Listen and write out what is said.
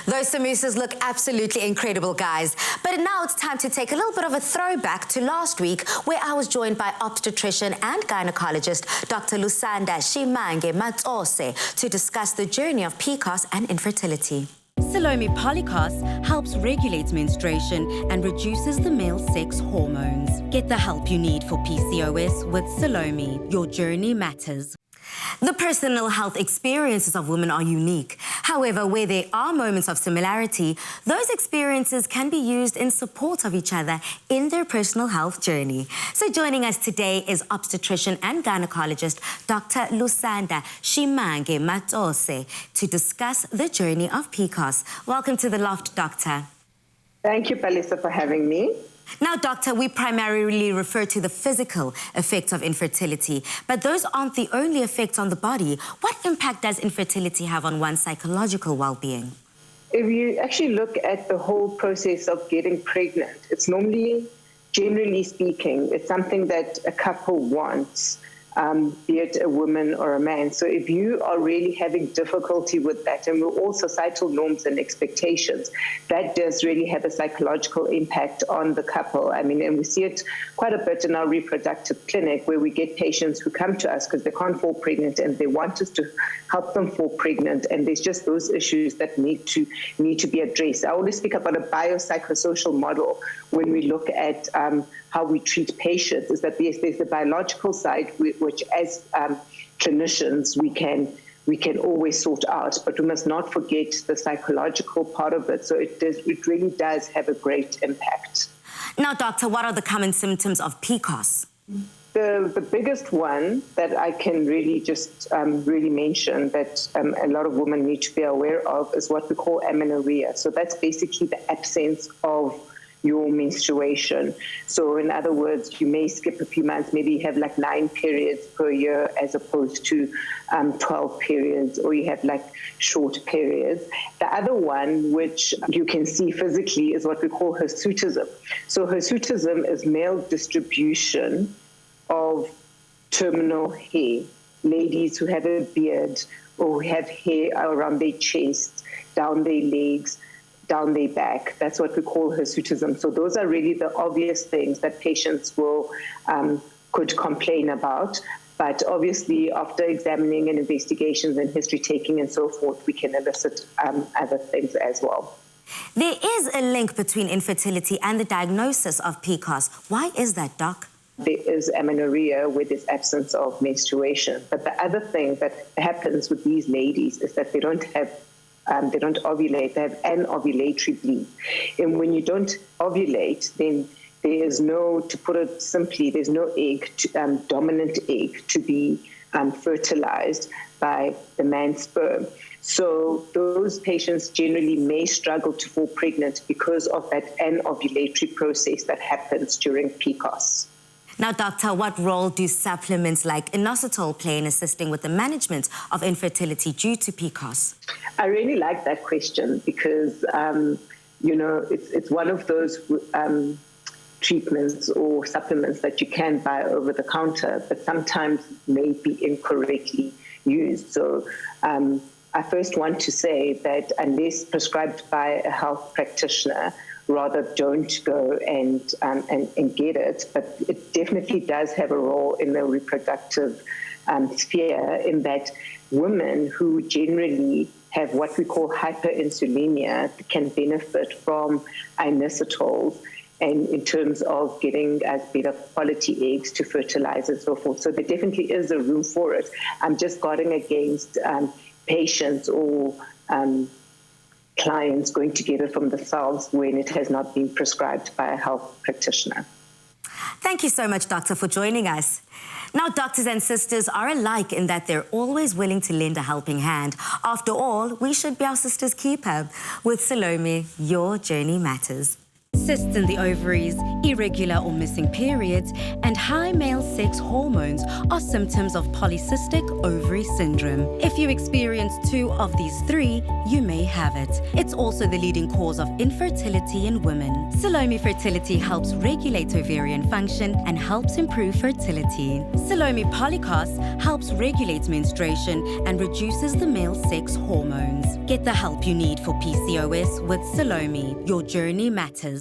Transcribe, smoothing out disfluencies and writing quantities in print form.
Those samosas look absolutely incredible, guys. But now it's time to take a little bit of a throwback to last week, where I was joined by obstetrician and gynecologist Dr. Lusanda Shimage to discuss the journey of PCOS and infertility. SALOME Polycos helps regulate menstruation and reduces the male sex hormones. Get the help you need for PCOS with SALOME. Your journey matters. The personal health experiences of women are unique. However, where there are moments of similarity, those experiences can be used in support of each other in their personal health journey. So joining us today is obstetrician and gynecologist Dr. Lusanda Shimage to discuss the journey of PCOS. Welcome to the Loft, Doctor. Thank you, Palisa, for having me. Now, Doctor, we primarily refer to the physical effects of infertility, but those aren't the only effects on the body. What impact does infertility have on one's psychological well-being? If you actually look at the whole process of getting pregnant, it's normally, generally speaking, it's something that a couple wants, be it a woman or a man. So if you are really having difficulty with that, and we're all societal norms and expectations, that does really have a psychological impact on the couple. I mean, and we see it quite a bit in our reproductive clinic, where we get patients who come to us because they can't fall pregnant and they want us to help them fall pregnant, and there's just those issues that need to be addressed. I always speak about a biopsychosocial model when we look at how we treat patients, is that there's the biological side, which as clinicians we can always sort out, but we must not forget the psychological part of it. So it really does have a great impact. Now, Doctor, what are the common symptoms of PCOS? The biggest one that I can really just really mention that a lot of women need to be aware of is what we call amenorrhea. So that's basically the absence of your menstruation. So in other words, you may skip a few months, maybe you have like 9 periods per year as opposed to 12 periods, or you have like short periods. The other one, which you can see physically, is what we call hirsutism. So hirsutism is male distribution of terminal hair. Ladies who have a beard or who have hair around their chest, down their legs, down their back. That's what we call hirsutism. So those are really the obvious things that patients could complain about. But obviously, after examining and investigations and history taking and so forth, we can elicit other things as well. There is a link between infertility and the diagnosis of PCOS. Why is that, Doc? There is amenorrhea with this absence of menstruation. But the other thing that happens with these ladies is that they don't ovulate, they have an ovulatory bleed. And when you don't ovulate, then there is no, to put it simply, there's no egg, dominant egg to be fertilized by the man's sperm. So those patients generally may struggle to fall pregnant because of that anovulatory process that happens during PCOS. Now, Doctor, what role do supplements like inositol play in assisting with the management of infertility due to PCOS? I really like that question because, you know, it's one of those treatments or supplements that you can buy over the counter, but sometimes may be incorrectly used. So I first want to say that unless prescribed by a health practitioner, rather don't go and get it. But it definitely does have a role in the reproductive sphere, in that women who generally have what we call hyperinsulinemia can benefit from inositols, and in terms of getting better quality eggs to fertilize and so forth. So there definitely is a room for it. I'm just guarding against patients or clients going to get it from themselves when it has not been prescribed by a health practitioner. Thank you so much, Doctor, for joining us. Now, doctors and sisters are alike in that they're always willing to lend a helping hand. After all, we should be our sister's keeper. With SALOME, your journey matters. Cysts in the ovaries, irregular or missing periods, and high male sex hormones are symptoms of polycystic ovary syndrome. If you experience 2 of these 3, you may have it. It's also the leading cause of infertility in women. SALOME Fertility helps regulate ovarian function and helps improve fertility. SALOME PCOS helps regulate menstruation and reduces the male sex hormones. Get the help you need for PCOS with SALOME. Your journey matters.